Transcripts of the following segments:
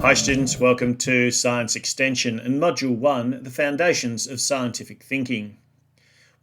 Hi students, welcome to Science Extension and Module 1, the Foundations of Scientific Thinking.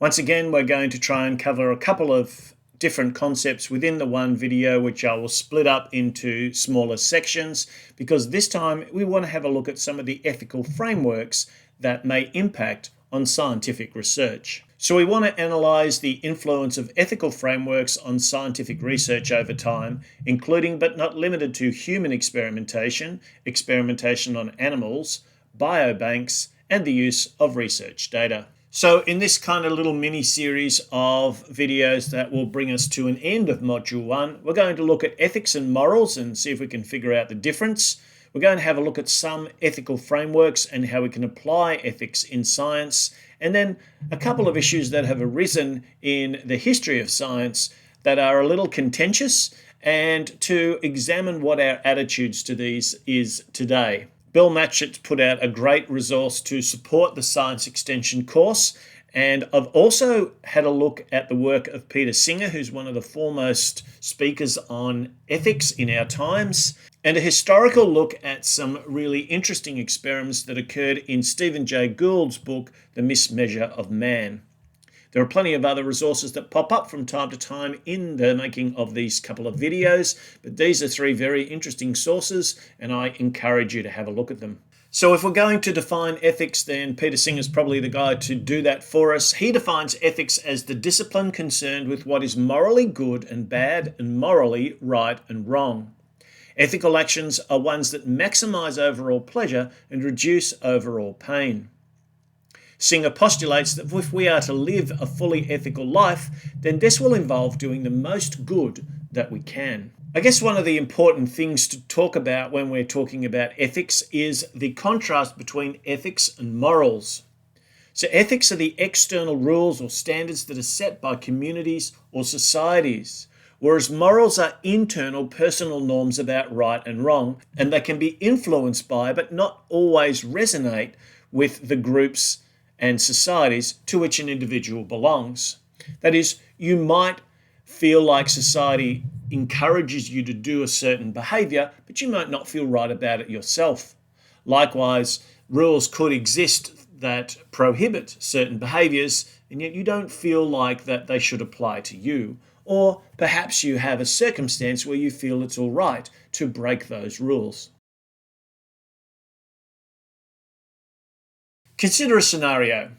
Once again, we're going to try and cover a couple of different concepts within the one video, which I will split up into smaller sections, because this time we want to have a look at some of the ethical frameworks that may impact on scientific research. So we want to analyse the influence of ethical frameworks on scientific research over time, including but not limited to human experimentation, experimentation on animals, biobanks, and the use of research data. So in this kind of little mini series of videos that will bring us to an end of Module 1, we're going to look at ethics and morals and see if we can figure out the difference. We're going to have a look at some ethical frameworks and how we can apply ethics in science, and then a couple of issues that have arisen in the history of science that are a little contentious, and to examine what our attitudes to these is today. Bill Matchett put out a great resource to support the Science Extension course, and I've also had a look at the work of Peter Singer, who's one of the foremost speakers on ethics in our times, and a historical look at some really interesting experiments that occurred in Stephen Jay Gould's book, The Mismeasure of Man. There are plenty of other resources that pop up from time to time in the making of these couple of videos, but these are three very interesting sources, and I encourage you to have a look at them. So if we're going to define ethics, then Peter Singer is probably the guy to do that for us. He defines ethics as the discipline concerned with what is morally good and bad and morally right and wrong. Ethical actions are ones that maximize overall pleasure and reduce overall pain. Singer postulates that if we are to live a fully ethical life, then this will involve doing the most good that we can. I guess one of the important things to talk about when we're talking about ethics is the contrast between ethics and morals. So ethics are the external rules or standards that are set by communities or societies, whereas morals are internal personal norms about right and wrong, and they can be influenced by but not always resonate with the groups and societies to which an individual belongs. That is, you might feel like society encourages you to do a certain behaviour, but you might not feel right about it yourself. Likewise, rules could exist that prohibit certain behaviours, and yet you don't feel like that they should apply to you. Or perhaps you have a circumstance where you feel it's all right to break those rules. Consider a scenario.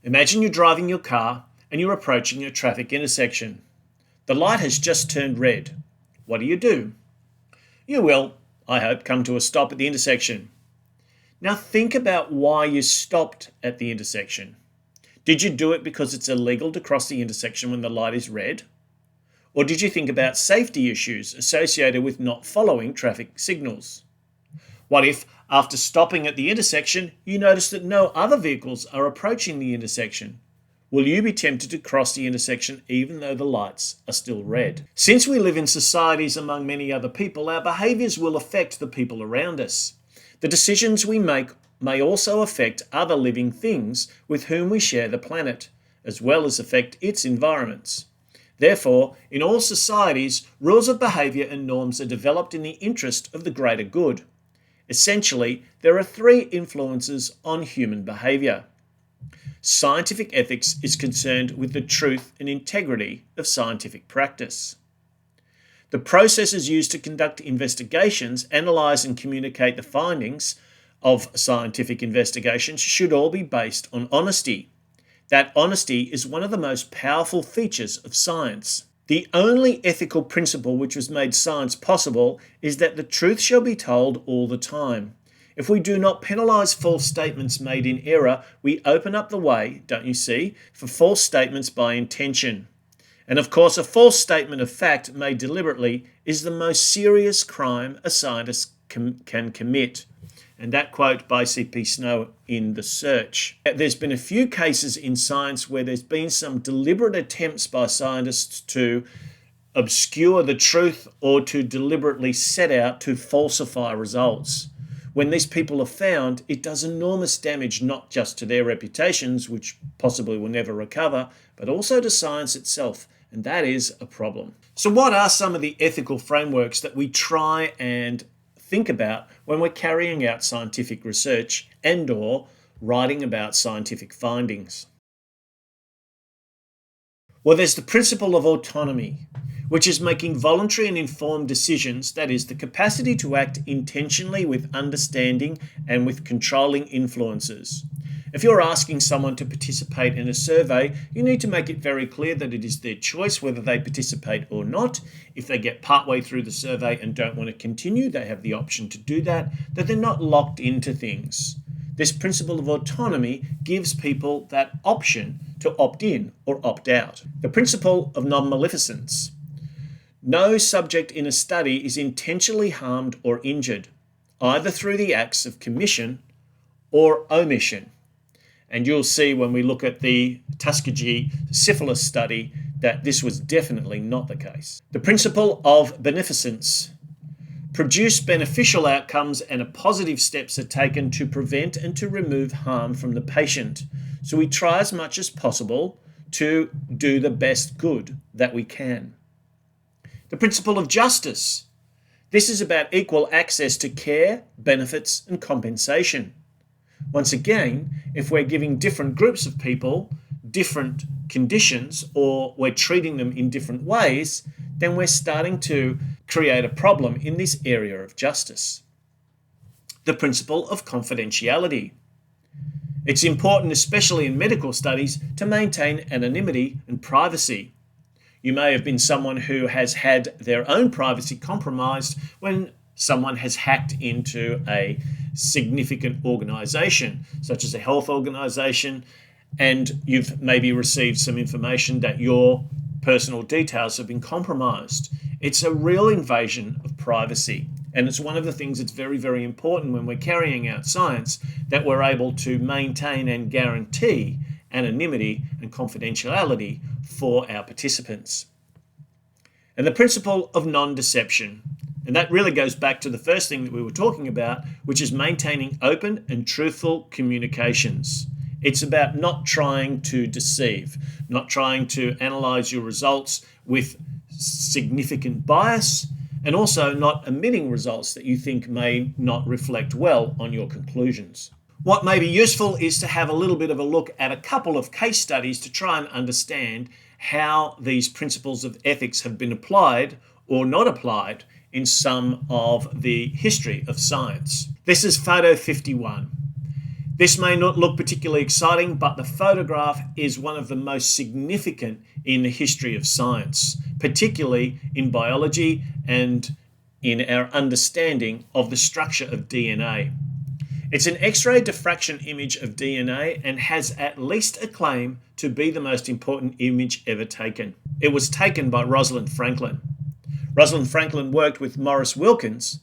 Imagine you're driving your car and you're approaching a traffic intersection. The light has just turned red. What do? You will, I hope, come to a stop at the intersection. Now think about why you stopped at the intersection. Did you do it because it's illegal to cross the intersection when the light is red? Or did you think about safety issues associated with not following traffic signals? What if, after stopping at the intersection, you notice that no other vehicles are approaching the intersection? Will you be tempted to cross the intersection even though the lights are still red? Since we live in societies among many other people, our behaviours will affect the people around us. The decisions we make may also affect other living things with whom we share the planet, as well as affect its environments. Therefore, in all societies, rules of behaviour and norms are developed in the interest of the greater good. Essentially, there are three influences on human behaviour. Scientific ethics is concerned with the truth and integrity of scientific practice. The processes used to conduct investigations, analyse and communicate the findings of scientific investigations should all be based on honesty. That honesty is one of the most powerful features of science. The only ethical principle which has made science possible is that the truth shall be told all the time. If we do not penalise false statements made in error, we open up the way, don't you see, for false statements by intention. And of course, a false statement of fact made deliberately is the most serious crime a scientist can commit. And that quote by C.P. Snow in The Search. There's been a few cases in science where there's been some deliberate attempts by scientists to obscure the truth or to deliberately set out to falsify results. When these people are found, it does enormous damage not just to their reputations, which possibly will never recover, but also to science itself, and that is a problem. So what are some of the ethical frameworks that we try and think about when we're carrying out scientific research and/or writing about scientific findings? Well, there's the principle of autonomy, which is making voluntary and informed decisions, that is, the capacity to act intentionally with understanding and with controlling influences. If you're asking someone to participate in a survey, you need to make it very clear that it is their choice whether they participate or not. If they get partway through the survey and don't want to continue, they have the option to do that they're not locked into things. This principle of autonomy gives people that option to opt in or opt out. The principle of non-maleficence. No subject in a study is intentionally harmed or injured, either through the acts of commission or omission. And you'll see when we look at the Tuskegee syphilis study that this was definitely not the case. The principle of beneficence. Produce beneficial outcomes and positive steps are taken to prevent and to remove harm from the patient. So we try as much as possible to do the best good that we can. The principle of justice. This is about equal access to care, benefits, and compensation. Once again, if we're giving different groups of people different conditions or we're treating them in different ways, then we're starting to create a problem in this area of justice. The principle of confidentiality. It's important, especially in medical studies, to maintain anonymity and privacy. You may have been someone who has had their own privacy compromised when someone has hacked into a significant organization, such as a health organization, and you've maybe received some information that your personal details have been compromised. It's a real invasion of privacy. And it's one of the things that's very, very important when we're carrying out science, that we're able to maintain and guarantee anonymity and confidentiality for our participants. And the principle of non-deception. And that really goes back to the first thing that we were talking about, which is maintaining open and truthful communications. It's about not trying to deceive, not trying to analyze your results with significant bias, and also not omitting results that you think may not reflect well on your conclusions. What may be useful is to have a little bit of a look at a couple of case studies to try and understand how these principles of ethics have been applied or not applied in some of the history of science. This is photo 51. This may not look particularly exciting, but the photograph is one of the most significant in the history of science, particularly in biology and in our understanding of the structure of DNA. It's an X-ray diffraction image of DNA and has at least a claim to be the most important image ever taken. It was taken by Rosalind Franklin. Rosalind Franklin worked with Maurice Wilkins,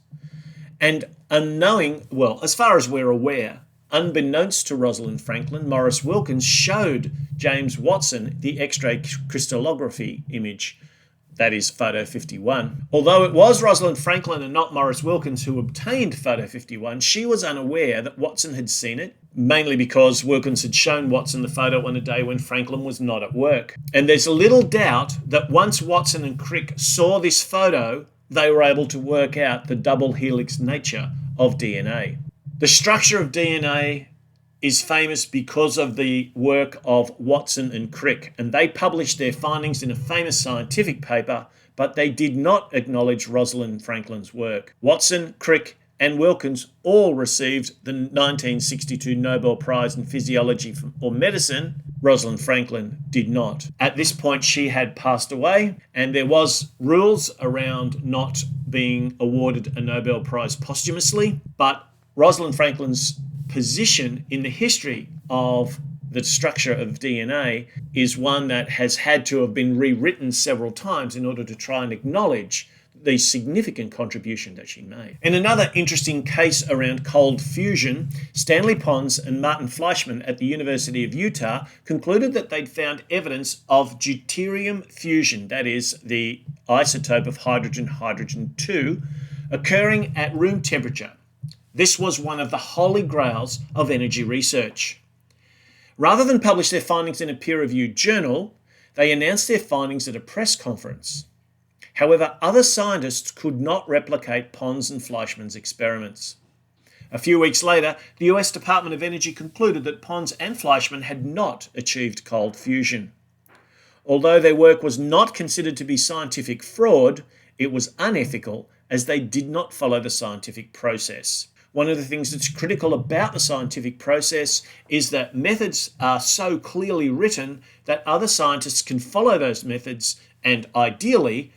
and as far as we're aware, unbeknownst to Rosalind Franklin, Maurice Wilkins showed James Watson the X-ray crystallography image. That is photo 51. Although it was Rosalind Franklin and not Maurice Wilkins who obtained photo 51, she was unaware that Watson had seen it, mainly because Wilkins had shown Watson the photo on a day when Franklin was not at work. And there's a little doubt that once Watson and Crick saw this photo, they were able to work out the double helix nature of DNA. The structure of DNA is famous because of the work of Watson and Crick, and they published their findings in a famous scientific paper, but they did not acknowledge Rosalind Franklin's work. Watson, Crick, and Wilkins all received the 1962 Nobel Prize in Physiology or Medicine. Rosalind Franklin did not. At this point, she had passed away, and there was rules around not being awarded a Nobel Prize posthumously, but Rosalind Franklin's position in the history of the structure of DNA is one that has had to have been rewritten several times in order to try and acknowledge the significant contribution that she made. In another interesting case around cold fusion, Stanley Pons and Martin Fleischmann at the University of Utah concluded that they'd found evidence of deuterium fusion, that is, the isotope of hydrogen-2, occurring at room temperature. This was one of the holy grails of energy research. Rather than publish their findings in a peer-reviewed journal, they announced their findings at a press conference. However, other scientists could not replicate Pons and Fleischmann's experiments. A few weeks later, the US Department of Energy concluded that Pons and Fleischmann had not achieved cold fusion. Although their work was not considered to be scientific fraud, it was unethical as they did not follow the scientific process. One of the things that's critical about the scientific process is that methods are so clearly written that other scientists can follow those methods and ideally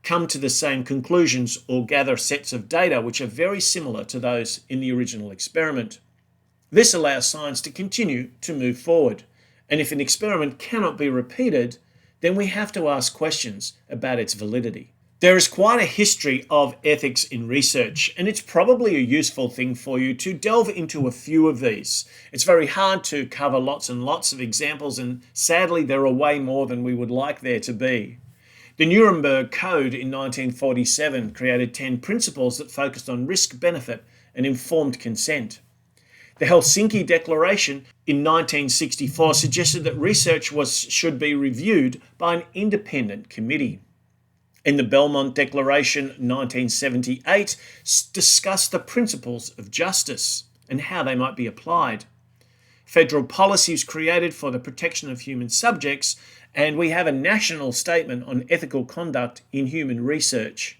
come to the same conclusions or gather sets of data which are very similar to those in the original experiment. This allows science to continue to move forward, and if an experiment cannot be repeated, then we have to ask questions about its validity. There is quite a history of ethics in research, and it's probably a useful thing for you to delve into a few of these. It's very hard to cover lots and lots of examples, and sadly there are way more than we would like there to be. The Nuremberg Code in 1947 created 10 principles that focused on risk-benefit and informed consent. The Helsinki Declaration in 1964 suggested that research should be reviewed by an independent committee. In the Belmont Declaration 1978 discussed the principles of justice and how they might be applied. Federal policy was created for the protection of human subjects, and we have a national statement on ethical conduct in human research.